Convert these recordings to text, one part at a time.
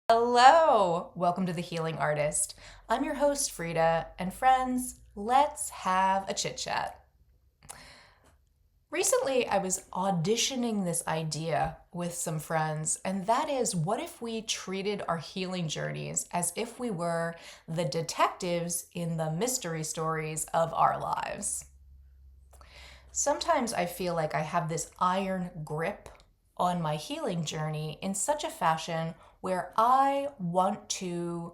Hello! Welcome to The Healing Artist. I'm your host, Freda, and friends, let's have a chit chat. Recently, I was auditioning this idea with some friends, and that is what if we treated our healing journeys as if we were the detectives in the mystery stories of our lives? Sometimes I feel like I have this iron grip on my healing journey in such a fashion where I want to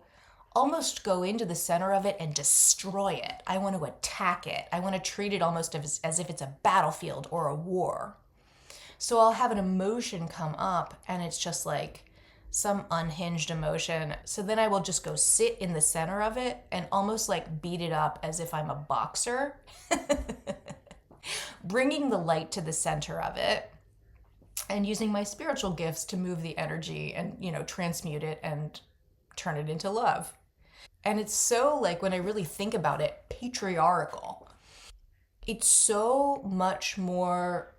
almost go into the center of it and destroy it. I want to attack it. I want to treat it almost as if it's a battlefield or a war. So I'll have an emotion come up and it's just like some unhinged emotion. So then I will just go sit in the center of it and almost like beat it up as if I'm a boxer, bringing the light to the center of it and using my spiritual gifts to move the energy and, transmute it and turn it into love. And it's so, like, when I really think about it, patriarchal. It's so much more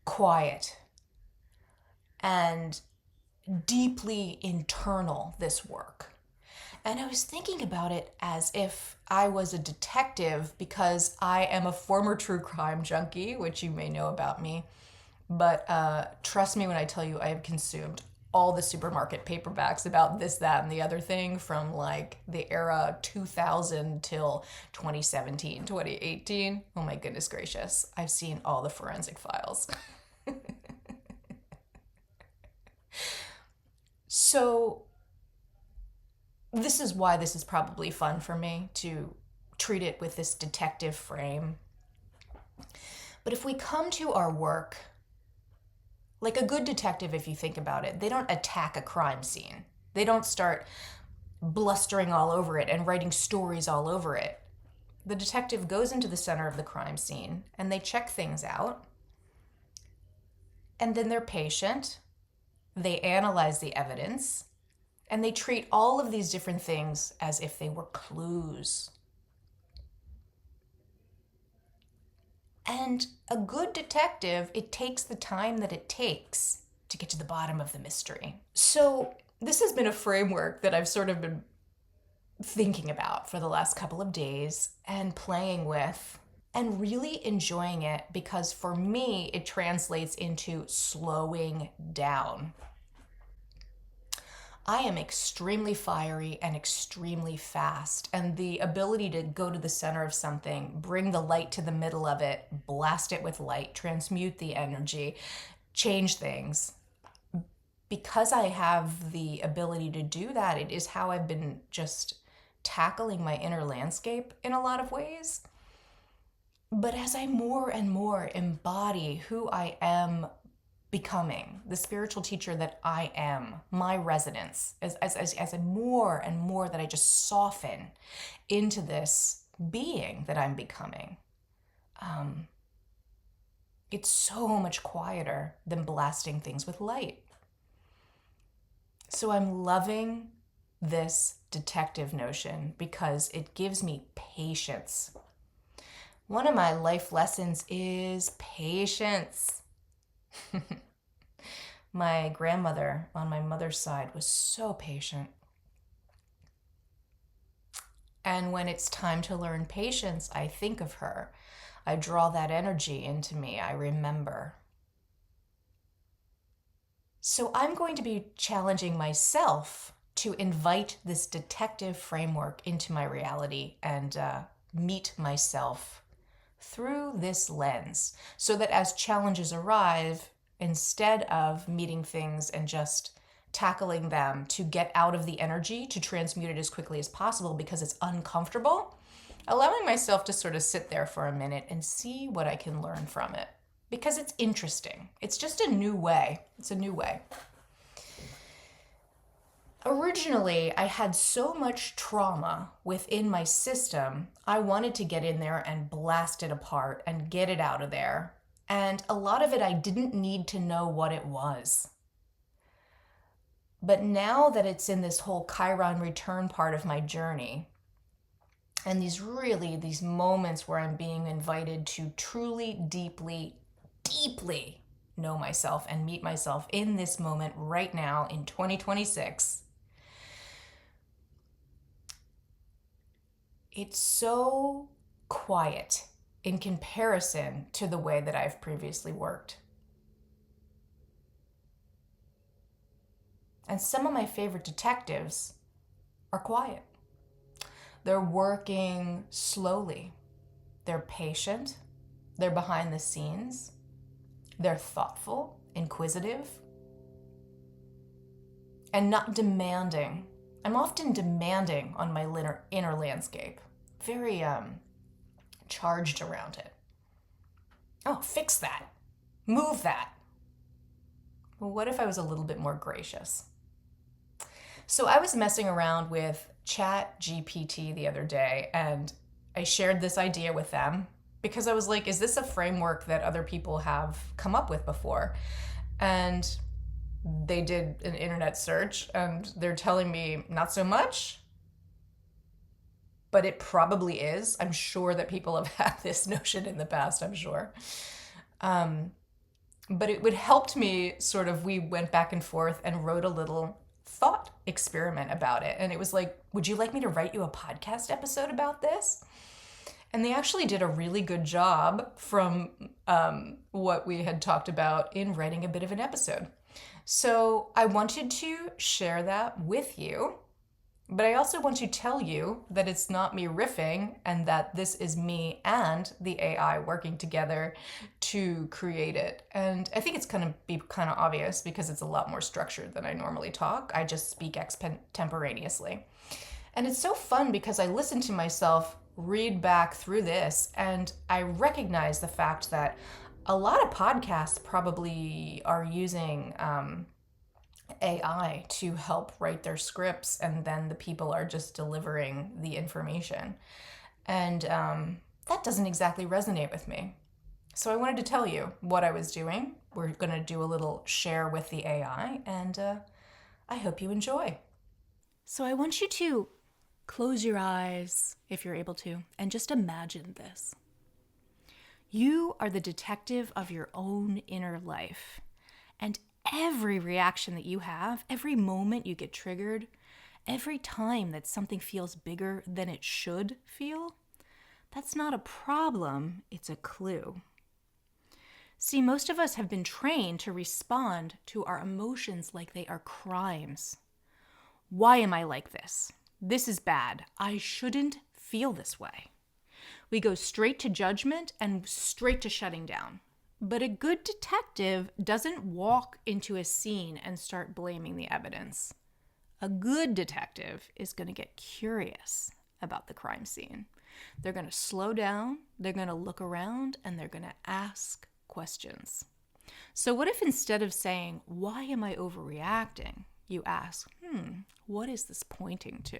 quiet and deeply internal, this work. And I was thinking about it as if I was a detective because I am a former true crime junkie, which you may know about me. But trust me when I tell you, I have consumed all the supermarket paperbacks about this, that, and the other thing from like the era 2000 till 2017, 2018. Oh my goodness gracious. I've seen all the forensic files. So, this is why this is probably fun for me to treat it with this detective frame. But if we come to our work, like a good detective, if you think about it, they don't attack a crime scene. They don't start blustering all over it and writing stories all over it. The detective goes into the center of the crime scene and they check things out. And then they're patient. They analyze the evidence. And they treat all of these different things as if they were clues. And a good detective, it takes the time that it takes to get to the bottom of the mystery. So, this has been a framework that I've sort of been thinking about for the last couple of days and playing with and really enjoying it because for me, it translates into slowing down. I am extremely fiery and extremely fast, and the ability to go to the center of something, bring the light to the middle of it, blast it with light, transmute the energy, change things. Because I have the ability to do that, it is how I've been just tackling my inner landscape in a lot of ways. But as I more and more embody who I am becoming, the spiritual teacher that I am, my resonance, as a more and more that I just soften into this being that I'm becoming, um, it's so much quieter than blasting things with light. So I'm loving this detective notion because it gives me patience. One of my life lessons is patience. My grandmother on my mother's side was so patient. And when it's time to learn patience, I think of her. I draw that energy into me. I remember. So I'm going to be challenging myself to invite this detective framework into my reality and meet myself through this lens so that as challenges arrive, instead of meeting things and just tackling them to get out of the energy to transmute it as quickly as possible because it's uncomfortable, allowing myself to sort of sit there for a minute and see what I can learn from it because it's interesting. It's just a new way. It's a new way. Originally, I had so much trauma within my system, I wanted to get in there and blast it apart and get it out of there. And a lot of it, I didn't need to know what it was. But now that it's in this whole Chiron return part of my journey, and these moments where I'm being invited to truly, deeply, deeply know myself and meet myself in this moment right now in 2026, it's so quiet in comparison to the way that I've previously worked. And some of my favorite detectives are quiet. They're working slowly. They're patient. They're behind the scenes. They're thoughtful, inquisitive, and not demanding. I'm often demanding on my inner landscape, very charged around it. Oh, fix that. Move that. Well, what if I was a little bit more gracious? So I was messing around with Chat GPT the other day, and I shared this idea with them because I was like, is this a framework that other people have come up with before? And they did an internet search and they're telling me not so much, but it probably is. I'm sure that people have had this notion in the past, I'm sure. But it would helped me sort of, we went back and forth and wrote a little thought experiment about it. And it was like, would you like me to write you a podcast episode about this? And they actually did a really good job from what we had talked about in writing a bit of an episode. So I wanted to share that with you, but I also want to tell you that it's not me riffing and that this is me and the AI working together to create it. And I think it's going to be kind of obvious because it's a lot more structured than I normally talk. I just speak extemporaneously. And it's so fun because I listen to myself read back through this and I recognize the fact that a lot of podcasts probably are using AI to help write their scripts, and then the people are just delivering the information. And that doesn't exactly resonate with me. So I wanted to tell you what I was doing. We're going to do a little share with the AI, and I hope you enjoy. So I want you to close your eyes, if you're able to, and just imagine this. You are the detective of your own inner life. And every reaction that you have, every moment you get triggered, every time that something feels bigger than it should feel, that's not a problem, it's a clue. See, most of us have been trained to respond to our emotions like they are crimes. Why am I like this? This is bad. I shouldn't feel this way. We go straight to judgment and straight to shutting down. But a good detective doesn't walk into a scene and start blaming the evidence. A good detective is going to get curious about the crime scene. They're going to slow down, they're going to look around, and they're going to ask questions. So what if instead of saying, why am I overreacting, you ask, what is this pointing to?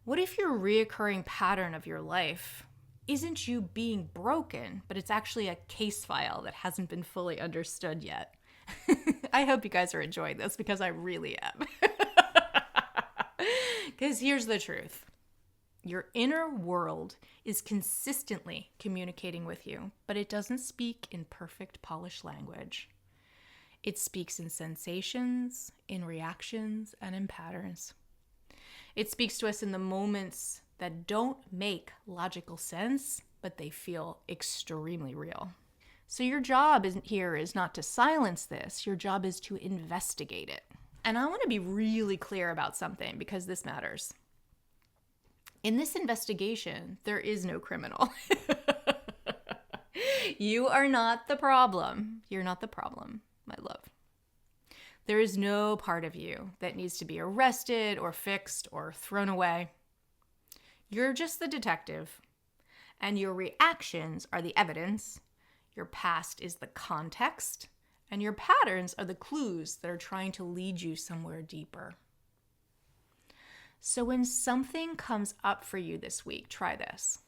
What if your reoccurring pattern of your life isn't you being broken, but it's actually a case file that hasn't been fully understood yet? I hope you guys are enjoying this because I really am. Because here's the truth. Your inner world is consistently communicating with you, but it doesn't speak in perfect, polished language. It speaks in sensations, in reactions, and in patterns. It speaks to us in the moments that don't make logical sense, but they feel extremely real. So your job here is not to silence this. Your job is to investigate it. And I want to be really clear about something because this matters. In this investigation, there is no criminal. You are not the problem. You're not the problem, my love. There is no part of you that needs to be arrested or fixed or thrown away. You're just the detective, and your reactions are the evidence, your past is the context, and your patterns are the clues that are trying to lead you somewhere deeper. So when something comes up for you this week, try this.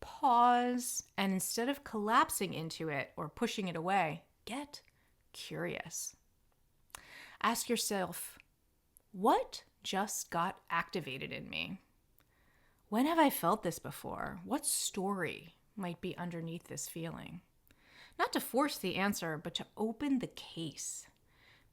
Pause, and instead of collapsing into it or pushing it away, get curious. Ask yourself, what just got activated in me? When have I felt this before? What story might be underneath this feeling? Not to force the answer, but to open the case.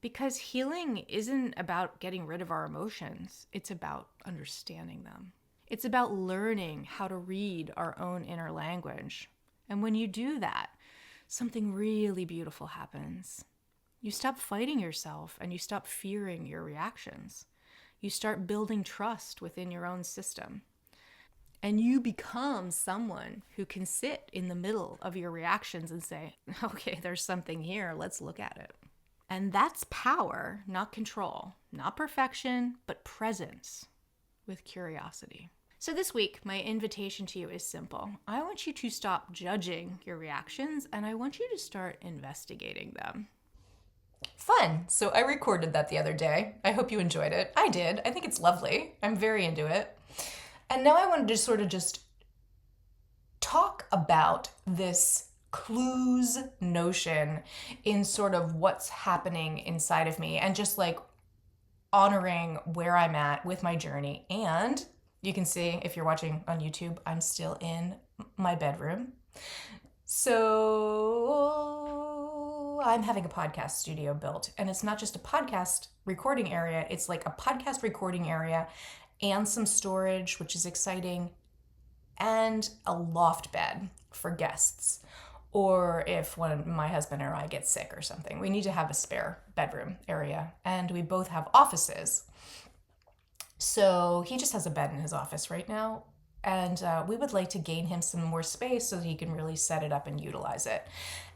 Because healing isn't about getting rid of our emotions, it's about understanding them. It's about learning how to read our own inner language. And when you do that, something really beautiful happens. You stop fighting yourself and you stop fearing your reactions. You start building trust within your own system. And you become someone who can sit in the middle of your reactions and say, okay, there's something here, let's look at it. And that's power, not control, not perfection, but presence with curiosity. So this week, my invitation to you is simple. I want you to stop judging your reactions and I want you to start investigating them. Fun. So I recorded that the other day. I hope you enjoyed it. I did. I think it's lovely. I'm very into it. And now I wanted to sort of just talk about this clues notion in sort of what's happening inside of me and just like honoring where I'm at with my journey. And you can see if you're watching on YouTube, I'm still in my bedroom. So I'm having a podcast studio built, and it's not just a podcast recording area, it's like a podcast recording area and some storage, which is exciting, and a loft bed for guests. Or if my husband or I get sick or something, we need to have a spare bedroom area. And we both have offices. So he just has a bed in his office right now. And we would like to gain him some more space so that he can really set it up and utilize it.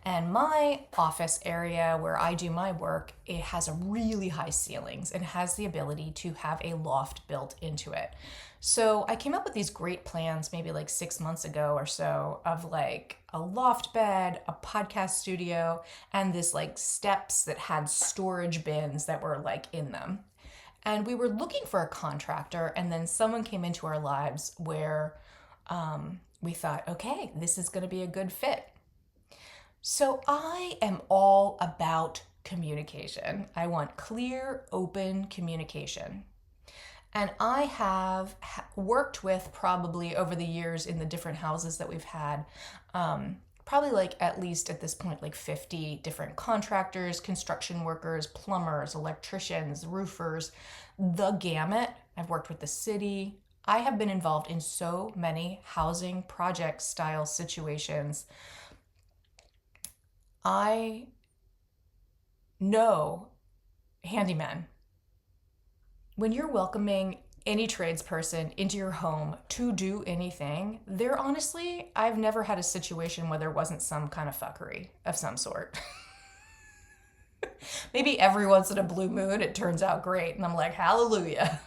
And my office area where I do my work, it has a really high ceilings and has the ability to have a loft built into it. So I came up with these great plans maybe like 6 months ago or so of like a loft bed, a podcast studio, and this like steps that had storage bins that were like in them. And we were looking for a contractor, and then someone came into our lives where we thought, okay, this is going to be a good fit. So I am all about communication. I want clear, open communication. And I have worked with probably over the years in the different houses that we've had, probably like at least at this point, like 50 different contractors, construction workers, plumbers, electricians, roofers, the gamut. I've worked with the city. I have been involved in so many housing project style situations. I know handymen. When you're welcoming any tradesperson into your home to do anything, I've never had a situation where there wasn't some kind of fuckery of some sort. Maybe every once in a blue moon it turns out great and I'm like, hallelujah.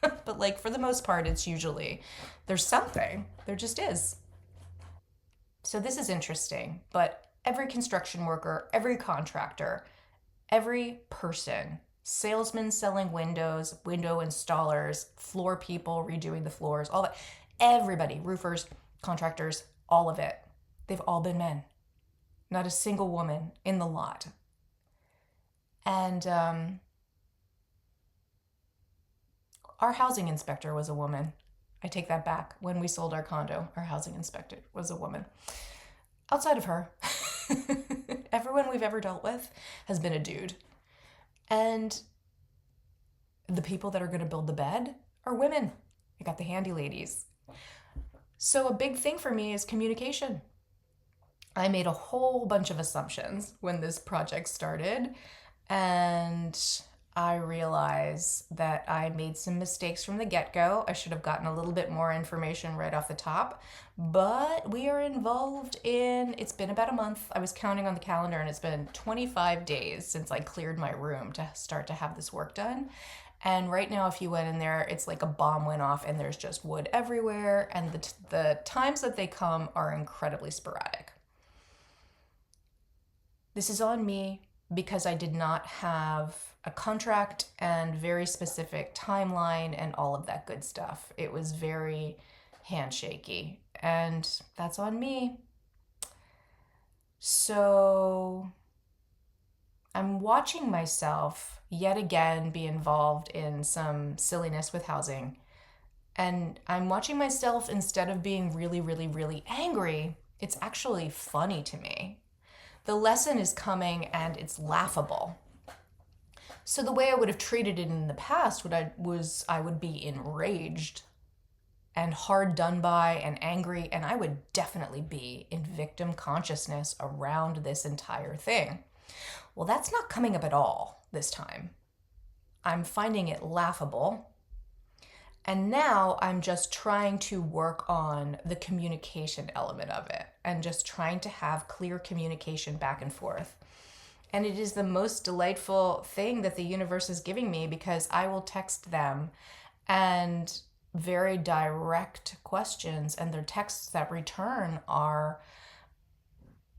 But like for the most part, it's usually there's something. There just is. So this is interesting, but every construction worker, every contractor, every person, salesmen selling windows, window installers, floor people redoing the floors, all that, everybody, roofers, contractors, all of it, they've all been men. Not a single woman in the lot. And our housing inspector was a woman. I take that back. When we sold our condo, our housing inspector was a woman. Outside of her, everyone we've ever dealt with has been a dude. And the people that are going to build the bed are women. I got the handy ladies. So a big thing for me is communication. I made a whole bunch of assumptions when this project started, and I realize that I made some mistakes from the get-go. I should have gotten a little bit more information right off the top, but we are involved in, it's been about a month. I was counting on the calendar and it's been 25 days since I cleared my room to start to have this work done. And right now, if you went in there, it's like a bomb went off and there's just wood everywhere. And the times that they come are incredibly sporadic. This is on me because I did not have a contract and very specific timeline and all of that good stuff. It was very handshaky, and that's on me. So I'm watching myself yet again be involved in some silliness with housing. And I'm watching myself, instead of being really, really, really angry, it's actually funny to me. The lesson is coming and it's laughable. So the way I would have treated it in the past I would be enraged and hard done by and angry, and I would definitely be in victim consciousness around this entire thing. Well, that's not coming up at all this time. I'm finding it laughable. And now I'm just trying to work on the communication element of it and just trying to have clear communication back and forth. And it is the most delightful thing that the universe is giving me, because I will text them and very direct questions, and their texts that return are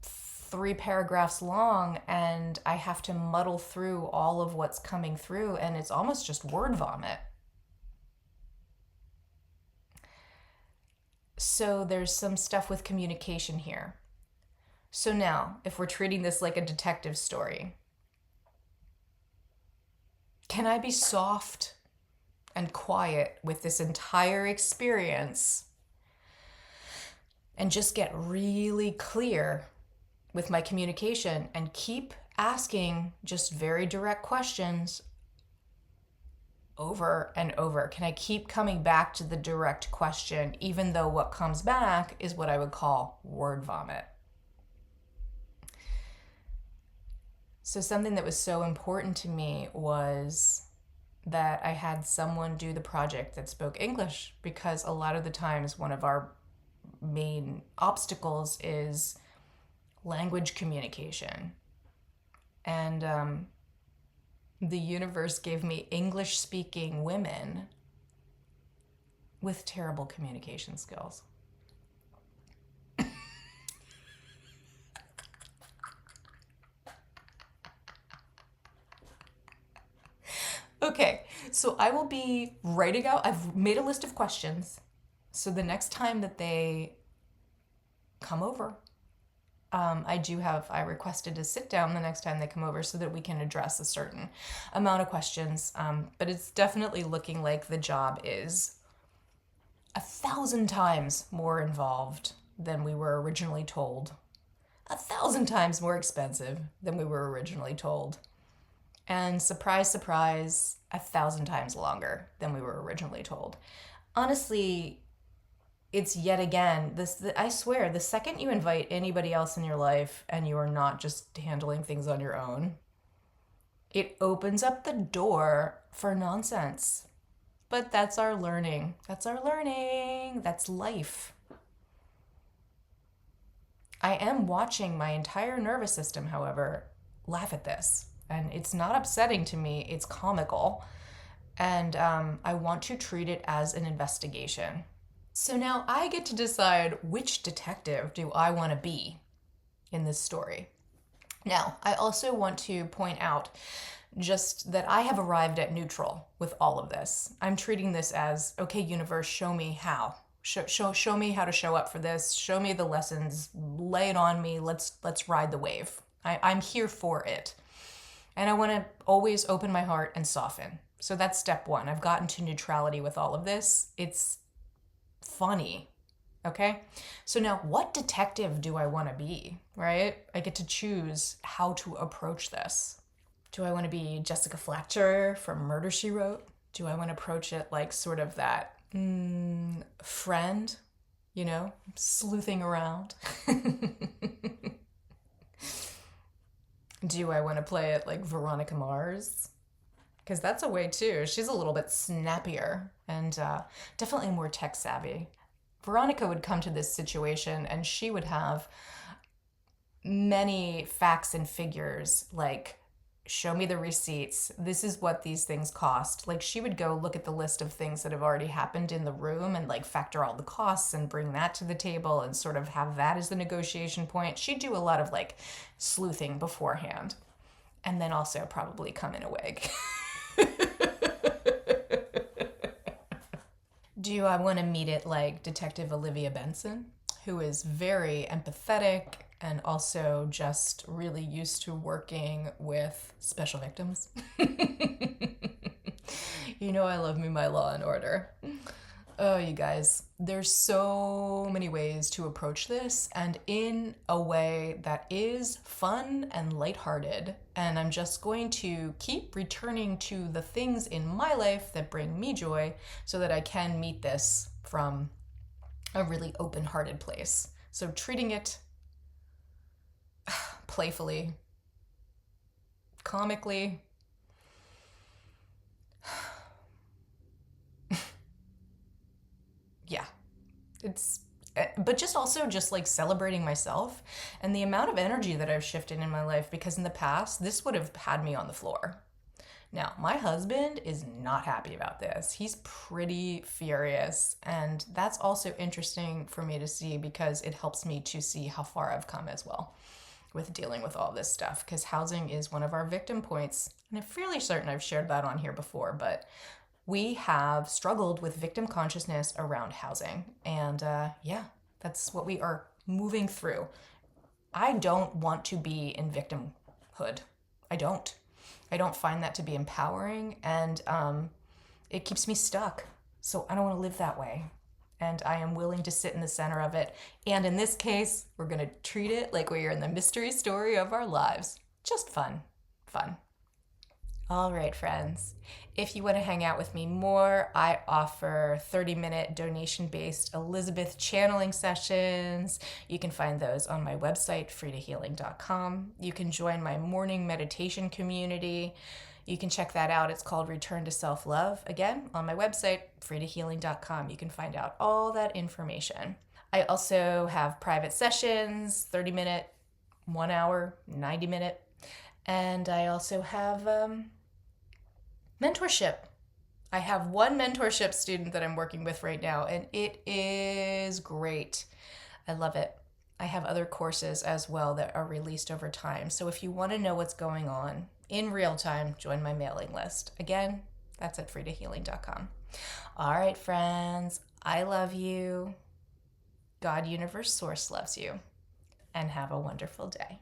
3 paragraphs long, and I have to muddle through all of what's coming through, and it's almost just word vomit. So there's some stuff with communication here. So now, if we're treating this like a detective story, can I be soft and quiet with this entire experience and just get really clear with my communication and keep asking just very direct questions over and over? Can I keep coming back to the direct question, even though what comes back is what I would call word vomit? So something that was so important to me was that I had someone do the project that spoke English, because a lot of the times one of our main obstacles is language communication. And the universe gave me English-speaking women with terrible communication skills. Okay, so I will be writing out, I've made a list of questions. So the next time that they come over, I requested to sit down the next time they come over so that we can address a certain amount of questions. But it's definitely looking like the job is 1,000 times more involved than we were originally told. 1,000 times more expensive than we were originally told. And surprise, surprise, 1,000 times longer than we were originally told. Honestly, it's yet again, I swear, the second you invite anybody else in your life and you are not just handling things on your own, it opens up the door for nonsense. But that's our learning. That's our learning. That's life. I am watching my entire nervous system, however, laugh at this. And it's not upsetting to me, it's comical. And I want to treat it as an investigation. So now I get to decide which detective do I want to be in this story. Now, I also want to point out just that I have arrived at neutral with all of this. I'm treating this as, okay, universe, show me how. Show me how to show up for this. Show me the lessons. Lay it on me. Let's ride the wave. I'm here for it. And I want to always open my heart and soften. So that's step 1. I've gotten to neutrality with all of this. It's funny. Okay? So now, what detective do I want to be, right? I get to choose how to approach this. Do I want to be Jessica Fletcher from Murder, She Wrote? Do I want to approach it like sort of that friend, sleuthing around? Do I want to play it like Veronica Mars? Because that's a way too. She's a little bit snappier and definitely more tech savvy. Veronica would come to this situation and she would have many facts and figures like, show me the receipts. This is what these things cost. Like, she would go look at the list of things that have already happened in the room and like factor all the costs and bring that to the table and sort of have that as the negotiation point. She'd do a lot of like sleuthing beforehand, and then also probably come in a wig. Do I want to meet it like Detective Olivia Benson, who is very empathetic and also just really used to working with special victims? I love me my Law and Order. Oh, you guys, there's so many ways to approach this, and in a way that is fun and lighthearted. And I'm just going to keep returning to the things in my life that bring me joy so that I can meet this from a really open hearted place. So treating it playfully, comically, yeah, it's but just also just like celebrating myself and the amount of energy that I've shifted in my life, because in the past this would have had me on the floor. Now, my husband is not happy about this. He's pretty furious, and that's also interesting for me to see because it helps me to see how far I've come as well with dealing with all this stuff, because housing is one of our victim points. And I'm fairly certain I've shared that on here before, but we have struggled with victim consciousness around housing. And yeah, that's what we are moving through. I don't want to be in victimhood. I don't. I don't find that to be empowering, and it keeps me stuck. So I don't want to live that way. And I am willing to sit in the center of it. And in this case, we're going to treat it like we are in the mystery story of our lives. Just fun. Fun. All right, friends. If you want to hang out with me more, I offer 30-minute donation-based Elizabeth channeling sessions. You can find those on my website, fredahealing.com. You can join my morning meditation community. You can check that out. It's called Return to Self-Love. Again, on my website, fredahealing.com. You can find out all that information. I also have private sessions, 30-minute, 1 hour, 90-minute. And I also have mentorship. I have one mentorship student that I'm working with right now, and it is great. I love it. I have other courses as well that are released over time. So if you want to know what's going on in real time, join my mailing list. Again, that's at fredahealing.com. All right, friends, I love you. God, universe, source loves you. And have a wonderful day.